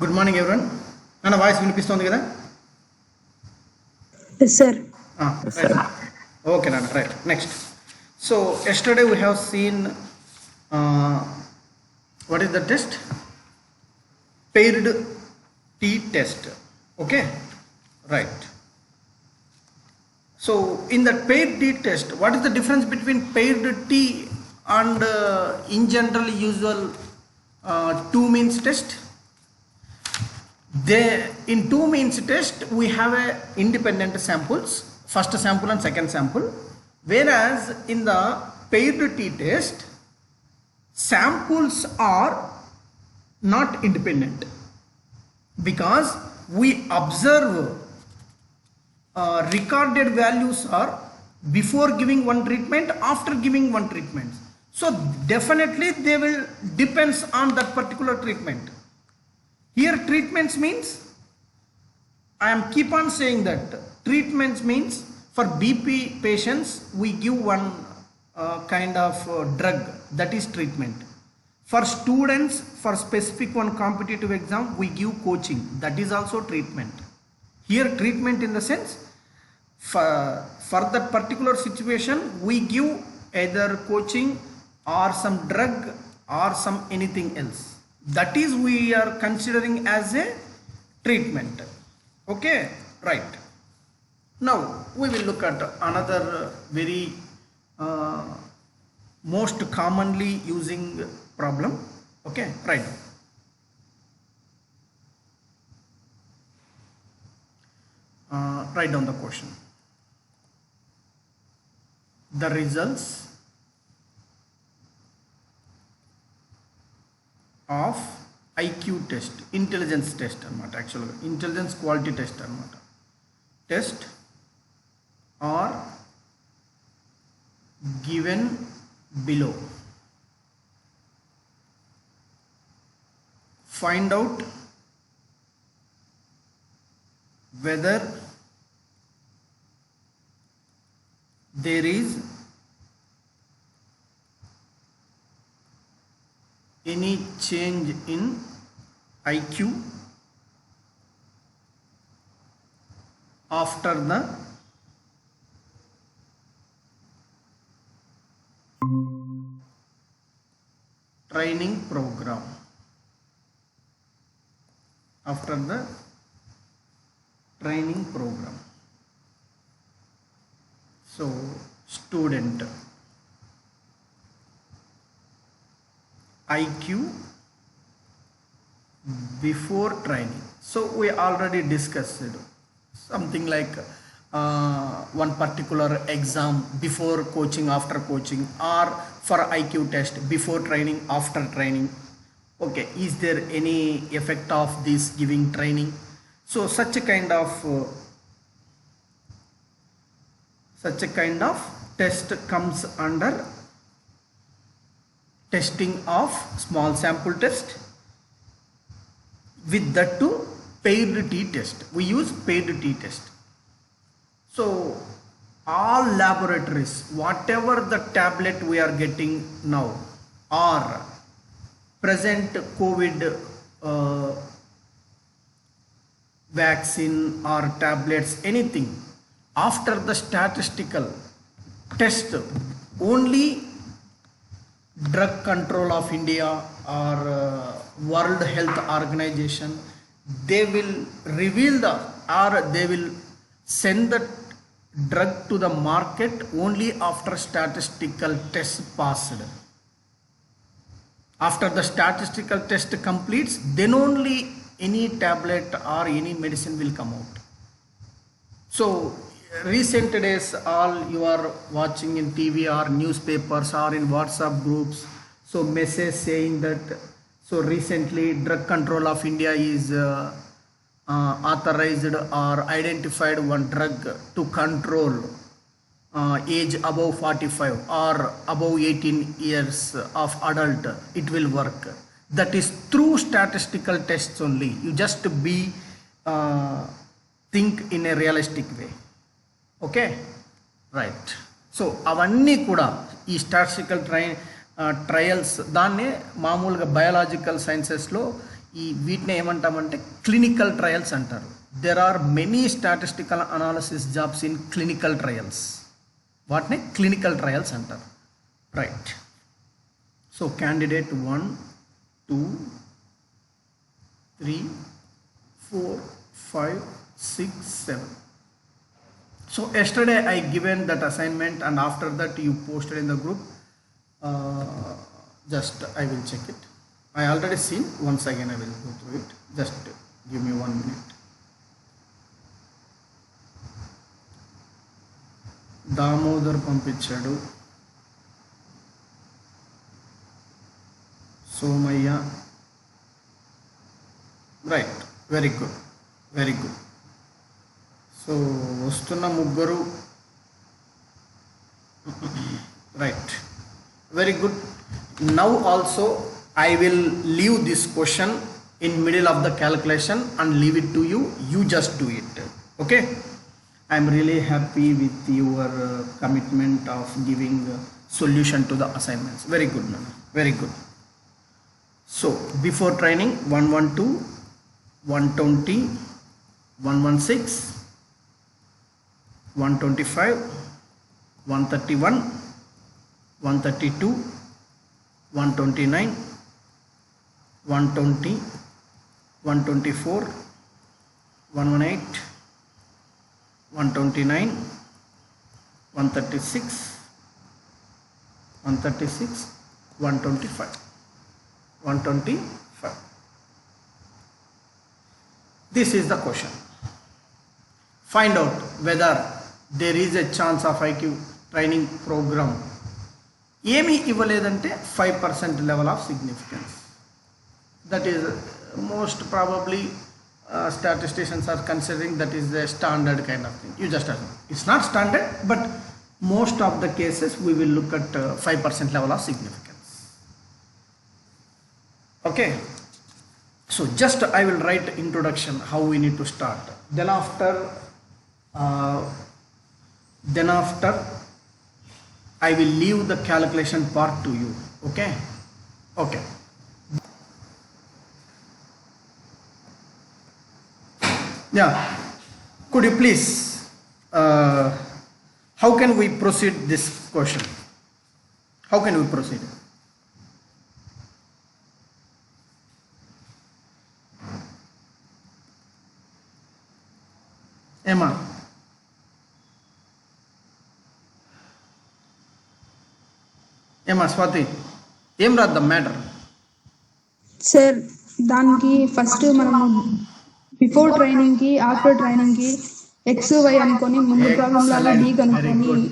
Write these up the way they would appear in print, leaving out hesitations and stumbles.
Good morning everyone. నా voice వినిపిస్తుంది కదా? Yes, sir. Right. Okay, Nana. Right. Next. So yesterday we have seen what is the test? Paired t-test. Okay. Right. So in that paired t-test, what is the difference between paired t and in general usual two means test? In two means test we have a independent samples, first sample and second sample, whereas in the paired t-test samples are not independent because we observe recorded values are before giving one treatment, after giving one treatment, so definitely they will depends on that particular treatment. Here treatments means, I am keep on saying that treatments means for BP patients we give one kind of drug, that is treatment. For students, for specific one competitive exam we give coaching, that is also treatment. Here treatment in the sense for that particular situation we give either coaching or some drug or some anything else, that is we are considering as a treatment. Okay, right. Now we will look at another very most commonly using problem. Okay, right. Write down the question. The results of IQ test, intelligence test anamata, actually intelligence quality test anamata, test are given below. Find out whether there is any change in IQ after the training program, after the training program. So student IQ before training. So we already discussed something like one particular exam before coaching, after coaching, or for IQ test before training, after training. Okay, is there any effect of this giving training? So such a kind of test comes under testing of small sample test, with that too paired t-test. We use paired t-test. So all laboratories, whatever the tablet we are getting now or present COVID vaccine or tablets, anything, after the statistical test only Drug Control of India or World Health Organization, they will reveal the, or they will send the drug to the market only after statistical test passed. After the statistical test completes, then only any tablet or any medicine will come out. So recent days all you are watching in TV or newspapers or in WhatsApp groups, so message saying that so recently Drug Control of India is authorized or identified one drug to control age above 45 or above 18 years of adult, it will work. That is through statistical tests only. You just be think in a realistic way. Okay, right. So అవన్నీ కూడా ఈ statistical trials, దాన్నే మామూలుగా biological సైన్సెస్లో ఈ వీటిని ఏమంటామంటే clinical trials అంటారు. There are many statistical analysis jobs in clinical trials. వాటిని క్లినికల్ ట్రయల్స్ అంటారు. Right. So candidate 1 2 3 4 5 6 7. So yesterday I given that assignment and after that you posted in the group. Just I will check it. I already seen. Once again I will go through it. Just give me 1 minute. Damodar పంపించాడు, Somaiah. Right, very good, very good. So వస్తున్న ముగ్గురు. Right, very good. Now also I will leave this question in middle of the calculation and leave it to you. You just do it. Okay, I am really happy with your commitment of giving solution to the assignments. Very good, man. Very good. So before training 112 120 116 125 131 132 129 120 124 118 129 136 136 125 125. This is the question. Find out whether there is a chance of IQ training program. ఏమీ ఇవ్వలేదంటే 5% level of significance. That is most probably statisticians are considering that is the standard kind of thing. You just assume. It's not standard, but most of the cases we will look at 5% level of significance. Okay. So just I will write introduction how we need to start. Then after I will leave the calculation part to you. Okay. Okay. Yeah. Could you please how can we proceed this question? How can we proceed? Emma. Swathi, ఏం రాద్దాం matter? Sir దానికి first మనము before training కి after training కి X Y అనుకొని ముందు problem లాగా D కనుక్కొని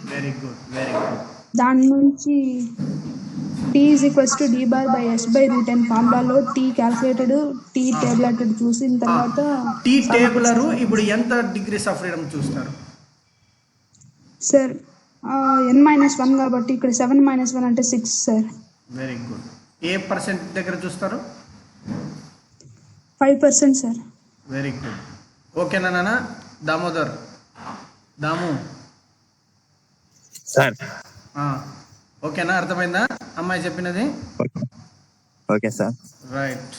దాని నుంచి T is equals to D bar by S by root N ఫార్ములాలో టీ క్యాల్కులేటెడ్ టీ టేబులెటెడ్ చూసిన తర్వాత టీ టేబులర్ ఇప్పుడు ఎంత డిగ్రీస్ ఆఫ్ ఫ్రీడమ్ చూస్తారు సార్? n-1 కాబట్టి ఇక్కడ 7-1 అంటే 6 సార్. Very good. ఏ పర్సెంట్ దగ్గర చూస్తారు? 5% సార్. Very good. ఓకేనా నాన్న? దామోదర్, దాము సార్ ఓకేనా? అర్థమైందా అమ్మాయి చెప్పినది? Okay sir. Right.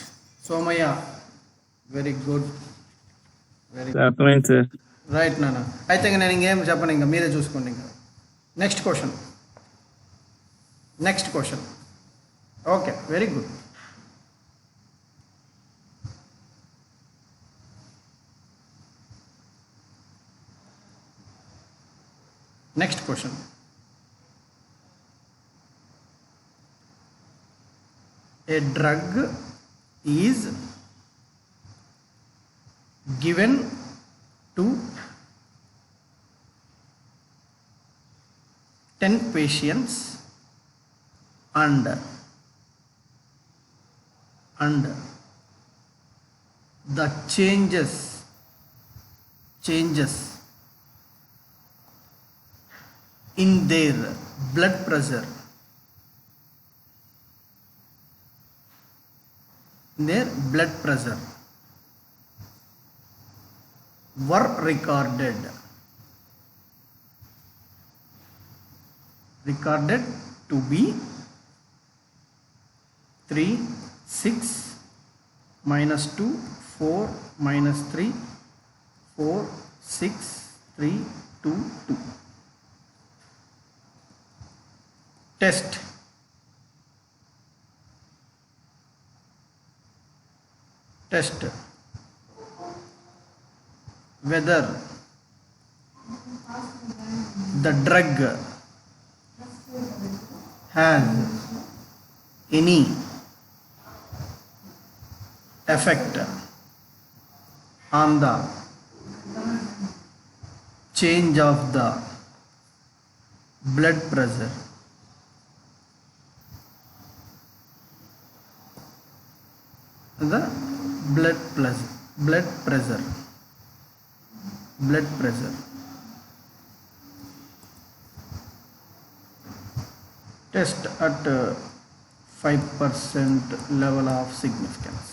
Somaiah, very good, very అర్థమైంది సార్. రైట్ నాన్న. అయితే ఇంకా నేను ఇంకేం చెప్పను, ఇంకా మీరే చూసుకోండి. ఇంకా next question. Okay, very good. Next question. A drug is given to 10 patients and the changes in their blood pressure were recorded to be 3, 6, minus 2, 4, minus 3, 4, 6, 3, 2, 2. Test. Test whether the drug has any effect on the change of the blood pressure. The blood pressure. Test at 5% level of significance.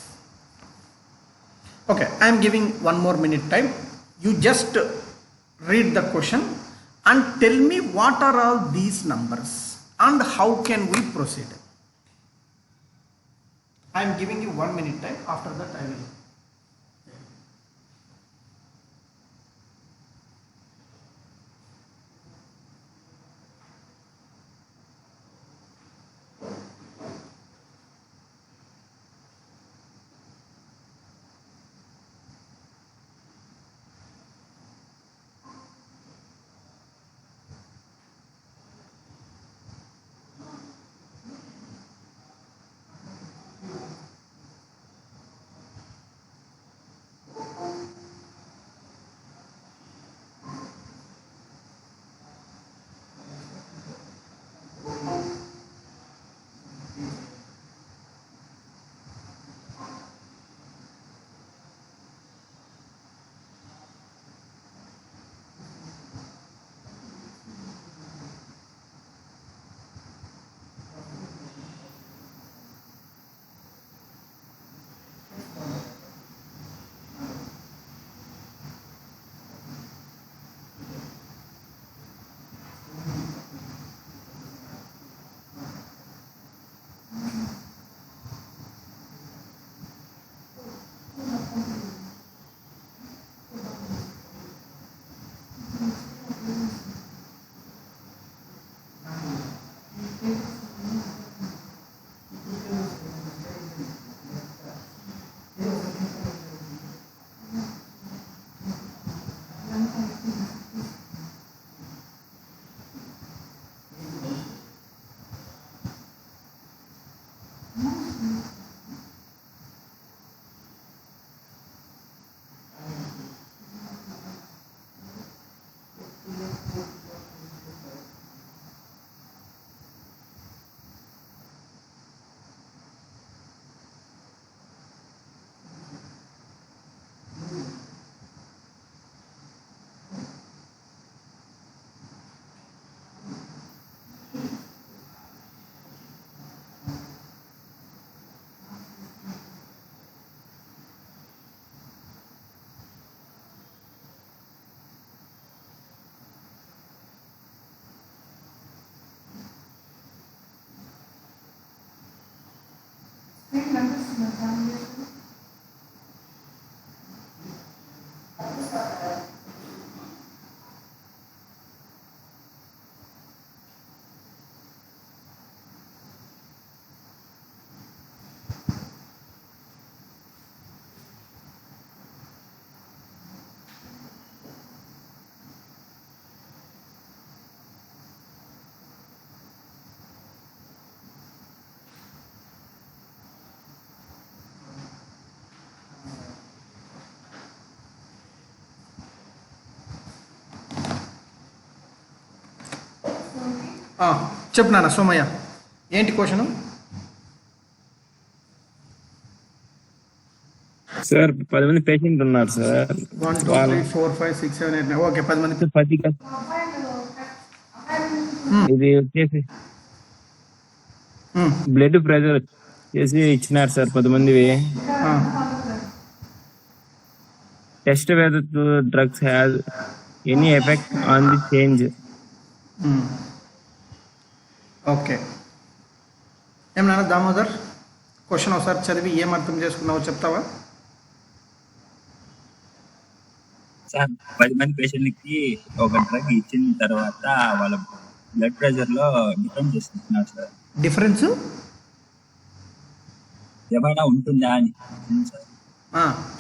Okay, I am giving 1 more minute time. You just read the question and tell me what are all these numbers and how can we proceed. I am giving you 1 minute time. After that I will. చెప్పు నాన్న సోమయ్య ఏంటి question? Sir 10 మంది patient ఉన్నారు sir. 1 2 3 4 5 6 7 8 9 okay 10 మంది. ఇది వచ్చేసి blood pressure చేసి ఇచ్చినారు సార్ 10 మందివి. Test whether drugs have any effect on the change. Okay ఏం నాన్న దామోదర్ క్వశ్చన్ ఒకసారి చదివి ఏం అర్థం చేసుకున్నావో చెప్తావా? సార్ 10 మంది పేషెంట్‌లకి ఒక డ్రగ్ ఇచ్చిన తర్వాత వాళ్ళ బ్లడ్ ప్రెషర్‌లో డిఫరెన్స్ చూస్తున్నారు సార్. డిఫరెన్స్ ఏమైనా ఉంటుందా అని సార్.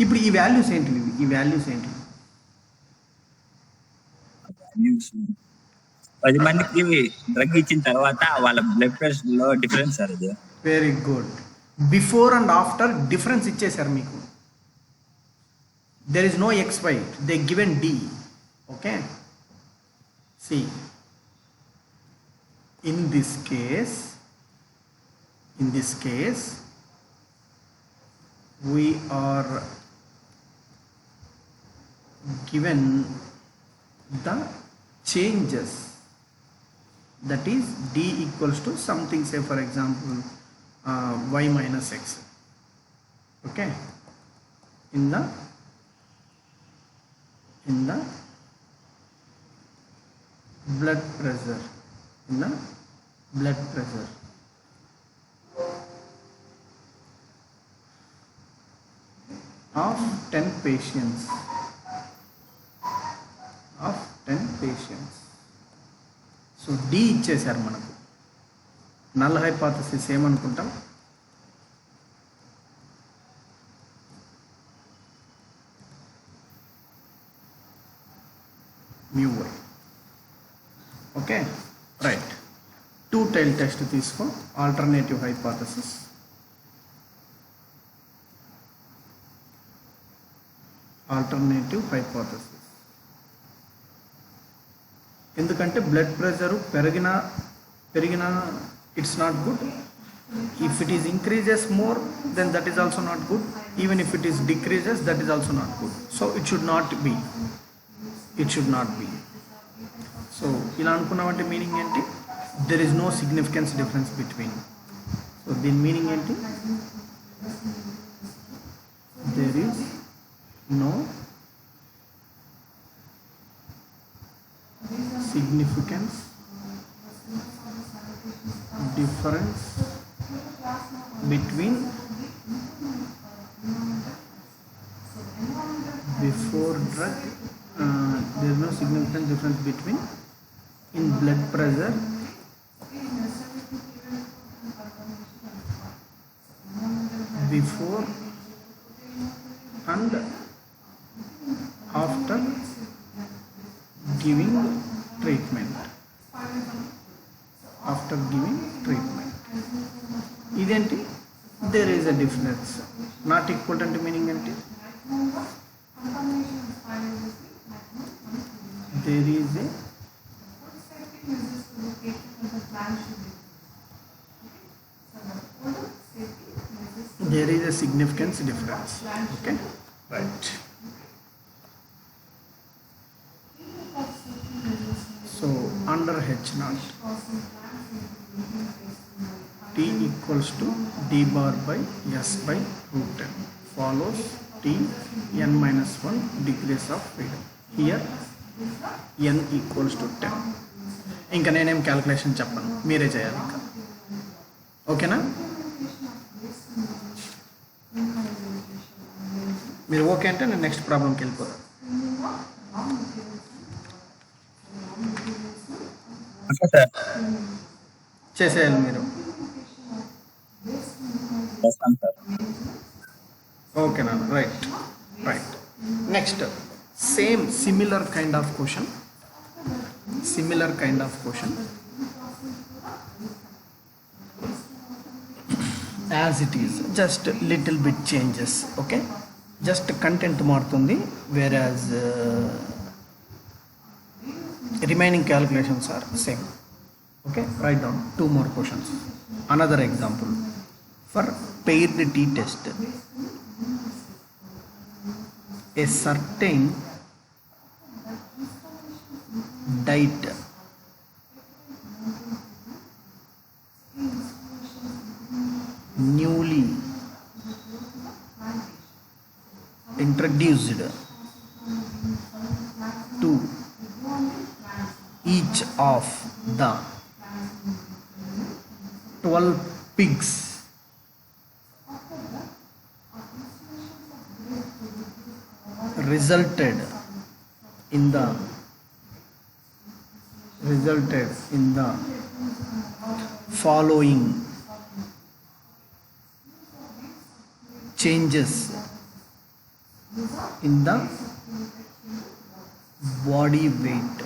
ఇప్పుడు ఈ వాల్యూస్ ఏంటివి? ఈ వాల్యూస్ ఏంటి? వాల్యూస్ 10 మందికి డ్రగ్ ఇచ్చిన తర్వాత వాళ్ళ బ్లడ్ ప్రెషర్‌లో డిఫరెన్స్ సార్ ఇది. Very good. Before and after difference ఇచ్చేసారు మీకు. There is no XY, they given D. Okay, see in this case we are given the changes, that is D equals to something, say for example y minus x. Okay, in the blood pressure, of 10 patients, so D ఇచ్చేసారు మనకు. Null hypothesis ఏమనుకుంటాం? mu y. Okay, right. 2 tail test తీసుకో. Alternative hypothesis. ఎందుకంటే blood pressure పెరిగినా it's not good. If it is increases more, then that is also not good. Even if it is decreases, that is also not good. So it should not be. So ఇలా అనుకున్నామంటే meaning ఏంటి? there is no significance difference between. So దీని meaning ఏంటి? there is no significance difference between before drug, there is no significant difference between in blood pressure before and after giving treatment. ఇదేంటి? there is a difference. not equal అంటే meaning ఏంటి? there is a significance difference. Okay, right. So under H0, T equals to D bar by S by root 10 follows T n minus 1 degrees of freedom. Here n equals to 10. ఇంకా నేనేం calculation చెప్పను, మీరే చేయాలి ఇంకా. ఓకేనా? మీరు okay అంటే నేను నెక్స్ట్ ప్రాబ్లంకి వెళ్ళిపోతాను. చేసేయాలి మీరు. ఓకేనా? Right. Next similar kind of question as it is, just little bit changes. Okay, just content మారుతుంది, whereas remaining calculations are same. Okay, write down 2 more questions. Another example for paired T test. A certain diet newly introduced to each of the 12 pigs resulted in the following changes in the body weight.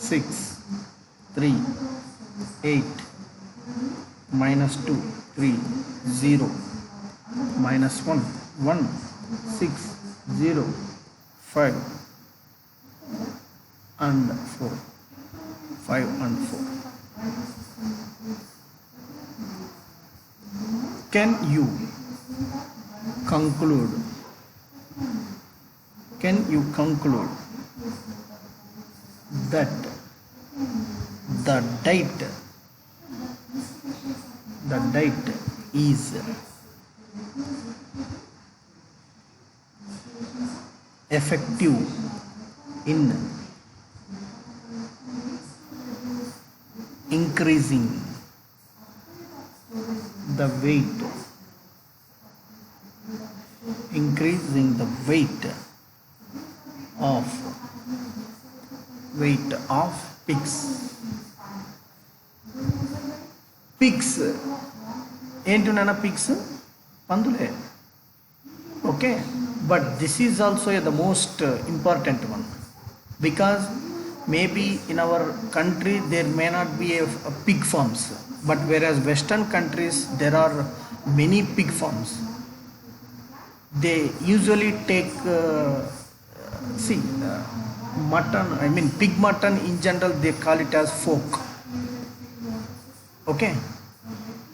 Six, 3, 8, -2, 3, 0, -1, 1, 6, 0, 5 and 4, 5 and 4. Can you conclude that the diet is effective in increasing the weight of pigs. ఏంటి నాన్న pigs? పందులే. Okay, but this is also the most important one, because maybe in our country there may not be a pig farms, but whereas western countries there are many pig farms. They usually take mutton, I mean pig mutton in general they call it as fork. Okay,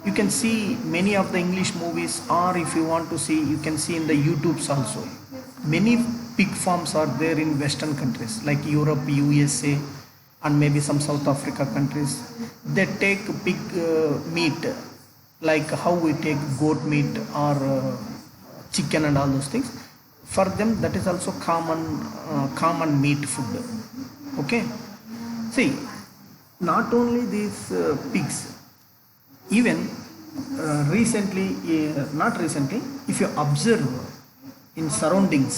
you can see many of the English movies, or if you want to see, you can see in the YouTubes also. Many pig farms are there in western countries like Europe, USA and maybe some South Africa countries. They take pig meat like how we take goat meat or chicken and all those things. For them that is also common meat food. Okay, see, not only these pigs, even not recently, if you observe in surroundings,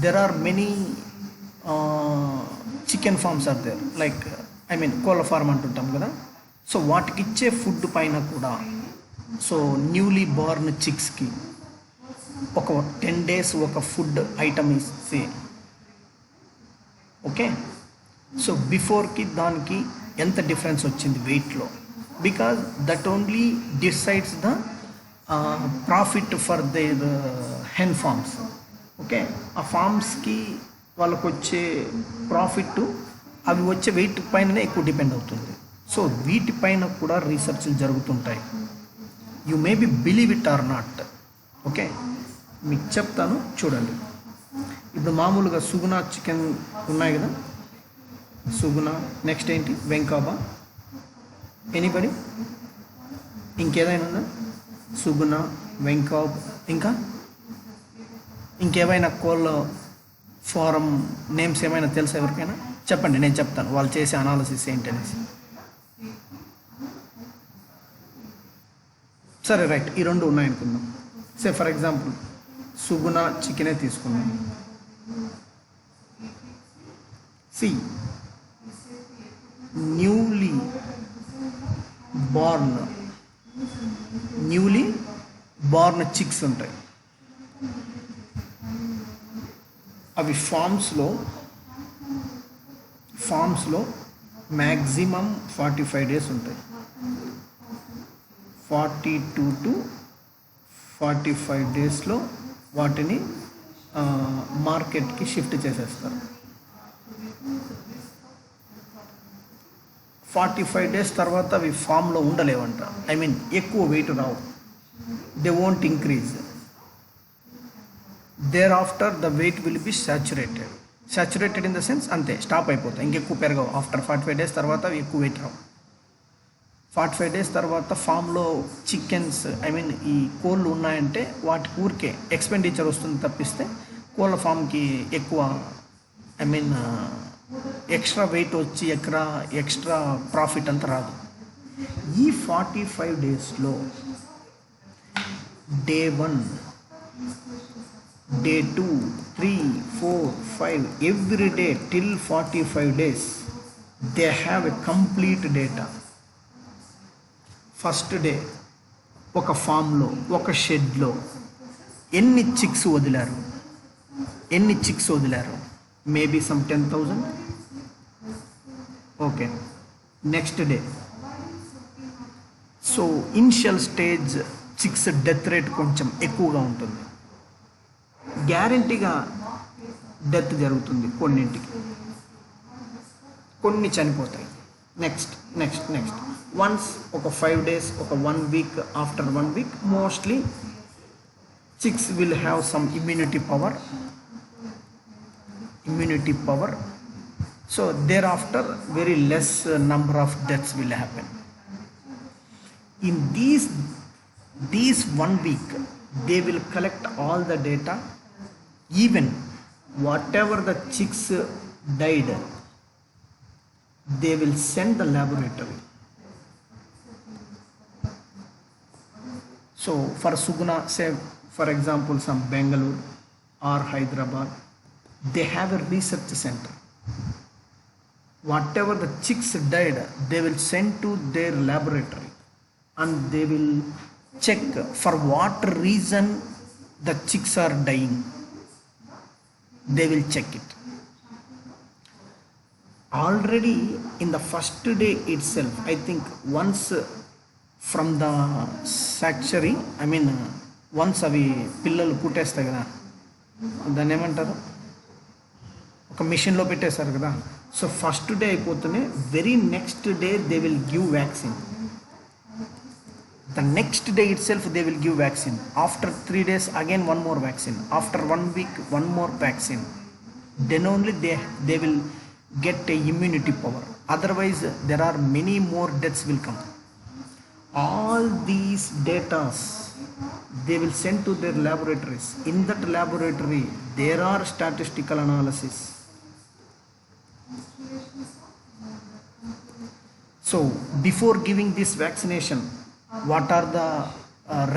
there are many chicken farms are there, like I mean కోళ్ళ form అంటుంటాం కదా. So వాటికి ఇచ్చే food పైన కూడా, so newly Born చిక్స్కి ఒక 10 days ఒక food item ఇస్తే, ఓకే, సో బిఫోర్కి దానికి ఎంత డిఫరెన్స్ వచ్చింది వెయిట్లో, because that only decides the profit for their hen farms. Okay, ఆ ఫార్మ్స్కి వాళ్ళకు వచ్చే ప్రాఫిట్ అవి వచ్చే వెయిట్ పైననే ఎక్కువ డిపెండ్ అవుతుంది. సో వీటిపైన కూడా రీసెర్చ్లు జరుగుతుంటాయి. You may be believe it or not. Okay, మీకు చెప్తాను చూడండి. ఇప్పుడు మామూలుగా సుగునా చికెన్ ఉన్నాయి కదా, సుగునా, నెక్స్ట్ ఏంటి వెంకాబా, ఎనీబడి, ఇంకేదైనా ఉందా? సుగునా, వెంకాబ్, ఇంకా ఇంకేమైనా కోళ్ళ ఫారం నేమ్స్ ఏమైనా తెలుసా ఎవరికైనా? చెప్పండి, నేను చెప్తాను వాళ్ళు చేసే అనాలిసిస్ ఏంటి అనేసి. సరే, రైట్, ఈ రెండు ఉన్నాయనుకుందాం. సే ఫర్ ఎగ్జాంపుల్ సుగునా చికెనే తీసుకున్నాం. సి, న్యూలీ బార్న్ చిక్స్ ఉంటాయి. అవి ఫామ్స్లో మ్యాక్సిమం 45 days ఉంటాయి. 42 to 45 daysలో వాటిని మార్కెట్కి షిఫ్ట్ చేసేస్తారు. 45 days తర్వాత అవి ఫామ్లో ఉండలేవంట. ఐ మీన్ ఎక్కువ వెయిట్ రావు. They won't increase. Thereafter the weight will be saturated in the sense, అంతే, స్టాప్ అయిపోతాయి, ఇంకెక్కువ పెరగవు. ఆఫ్టర్ 45 days తర్వాత అవి ఎక్కువ వెయిట్ రావు. 45 days తర్వాత ఫామ్లో చికెన్స్, ఐ మీన్ ఈ కోళ్ళు ఉన్నాయంటే వాటి ఊరికే ఎక్స్పెండిచర్ వస్తుంది తప్పిస్తే కోళ్ళ ఫామ్కి ఎక్కువ, ఐ మీన్ ఎక్స్ట్రా వెయిట్ వచ్చి ఎక్స్ట్రా ప్రాఫిట్ అంతా రాదు. ఈ 45 డేస్లో day 1, day 2, 3, 4, 5, every day till 45 days they have a complete data. First day ఒక ఫామ్లో, ఒక షెడ్లో ఎన్ని చిక్స్ వదిలారు, maybe some 10,000. Okay, next day. So initial stage chicks death rate కొంచెం ఎక్కువగా ఉంటుంది, గ్యారంటీగా డెత్ జరుగుతుంది కొన్నింటికి, కొన్ని చనిపోతాయి. నెక్స్ట్ వన్స్ ఒక 5 days, ఒక 1 week, after 1 week mostly chicks will have some immunity power. So thereafter very less number of deaths will happen. In these 1 week they will collect all the data, even whatever the chicks died they will send the laboratory. So for Sugna, say for example some Bangalore or Hyderabad, they have a research center. Whatever the chicks died they will send to their laboratory and they will check for what reason the chicks are dying. They will check it. Already in the first day itself, I think once from the sanctuary, I mean once అవి పిల్లలు పుట్టేస్తాయి కదా, దాన్ని ఏమంటారు, ఒక మిషన్లో పెట్టేస్తారు కదా. So first day అయిపోతూనే very next day they will give vaccine. The next day itself they will give vaccine. After 3 days again one more vaccine. After 1 week one more vaccine. Then only they will get a immunity power. Otherwise there are many more deaths will come. All these datas they will send to their laboratories. In that laboratory there are statistical analysis. So before giving this vaccination, what are the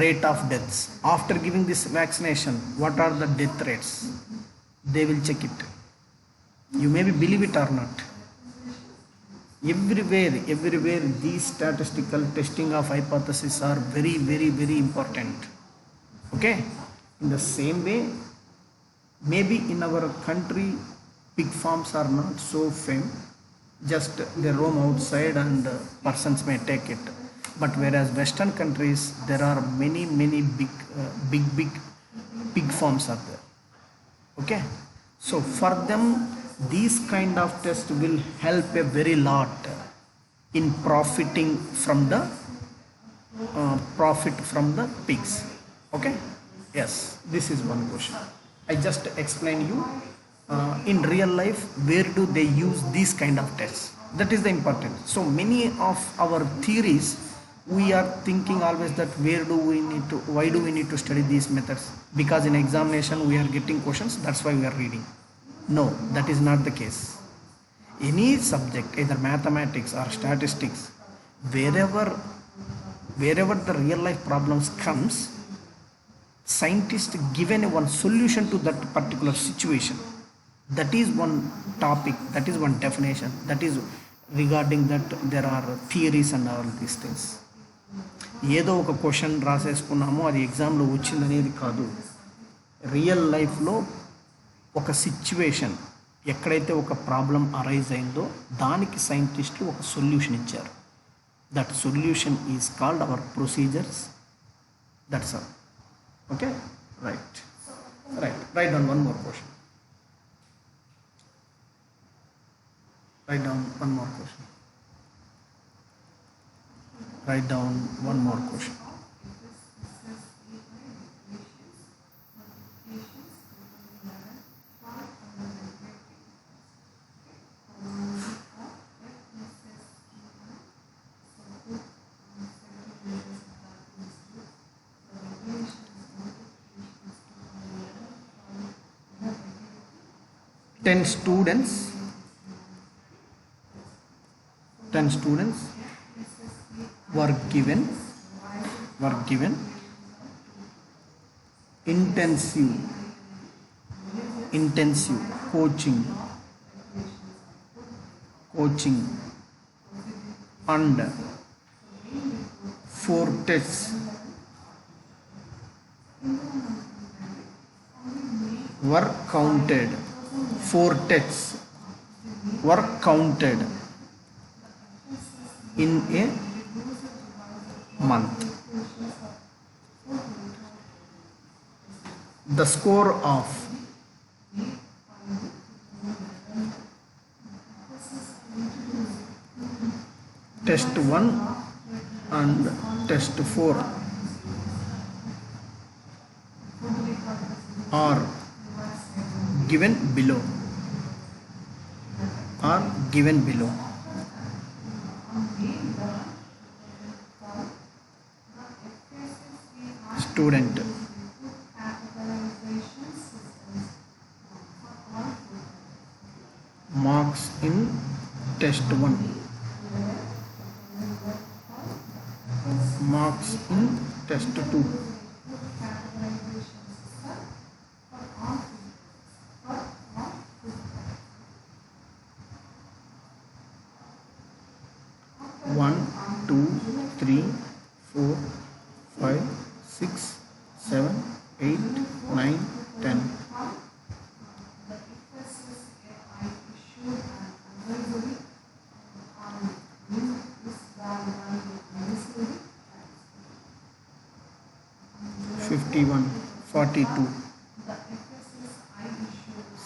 rate of deaths? After giving this vaccination, what are the death rates? They will check it. You may believe it or not. Everywhere these statistical testing of hypotheses are very, very, very important. Okay? In the same way, maybe in our country pig farms are not so famous. Just they roam outside and persons may take it. But whereas Western countries there are many big pig farms are there. Okay, so for them these kind of tests will help a very lot in profiting from the profit from the pigs. Okay, yes, this is one question. I just explain you in real life where do they use these kind of tests. That is the important. So many of our theories we are thinking always that why do we need to study these methods, because in examination we are getting questions, that's why we are reading. No, that is not the case. Any subject, either mathematics or statistics, wherever the real life problems comes, scientists given one solution to that particular situation. That is one topic, that is one definition, that is regarding that there are theories and all these things. ఏదో ఒక question రాసేసుకున్నాము అది ఎగ్జామ్లో వచ్చిందనేది కాదు. Real లైఫ్లో ఒక situation ఎక్కడైతే ఒక ప్రాబ్లం అరైజ్ అయిందో దానికి సైంటిస్టులు ఒక సొల్యూషన్ ఇచ్చారు. That solution is called hour procedures. That's all. Okay, right. Right down one more question. Write down one more question. Write down one more question. Ten students were given intensive coaching and 4 tests were counted. 4 tests were counted in a month. The score of test 1 and test 4 are given below. Student marks in test 1, marks in test 2, one, 2, 3, 4, 5, 6, 7, 8, 9, 10. Fifty-one, 42,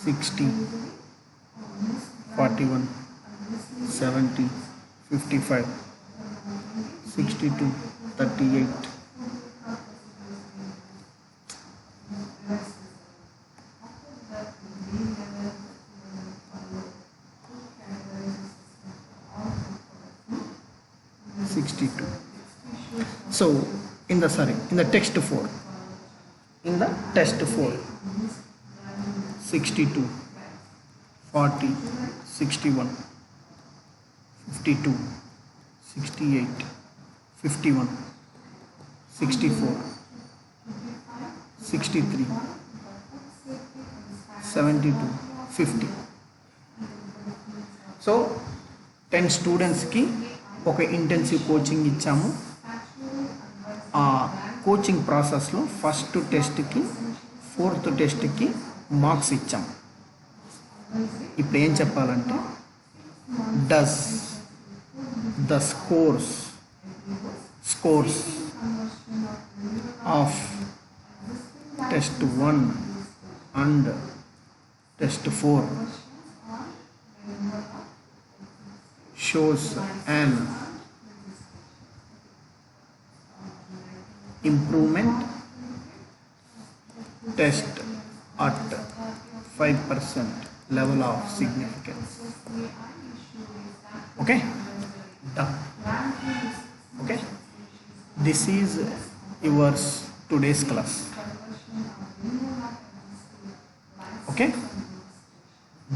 60, 41, 70, 55, 62, 38. So in the text 4, 62, 40, 61, 52, 68, 51, 64, 63, 72, 50. So 10 students కి ఒక intensive coaching ఇచ్చాము. ఆ coaching ప్రాసెస్లో first టెస్ట్కి 4th టెస్ట్కి marks ఇచ్చాము. ఇప్పుడు ఏం చెప్పాలంటే does the scores of test 1 and test 4 shows an improvement test at 5% level of significance. Okay, done. Okay, this is yours today's class. Okay,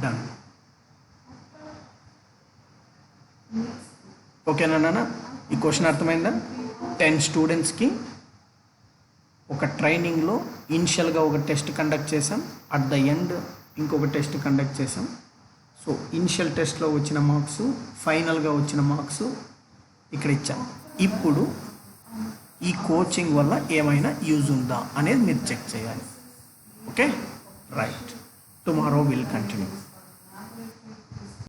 done. ఓకేనా నాన్న, ఈ క్వశ్చన్ అర్థమైందా? 10 స్టూడెంట్స్కి ఒక ట్రైనింగ్లో ఇనిషియల్గా ఒక టెస్ట్ కండక్ట్ చేసాం, అట్ ద ఎండ్ ఇంకొక టెస్ట్ కండక్ట్ చేసాం. సో ఇనిషియల్ టెస్ట్లో వచ్చిన మార్క్స్, ఫైనల్గా వచ్చిన మార్క్స్ ఇక్కడ ఇచ్చాం. ఇప్పుడు ఈ కోచింగ్ వల్ల ఏమైనా యూజ్ ఉందా అనేది మీరు చెక్ చేయాలి. Okay, right. Tomorrow will continue.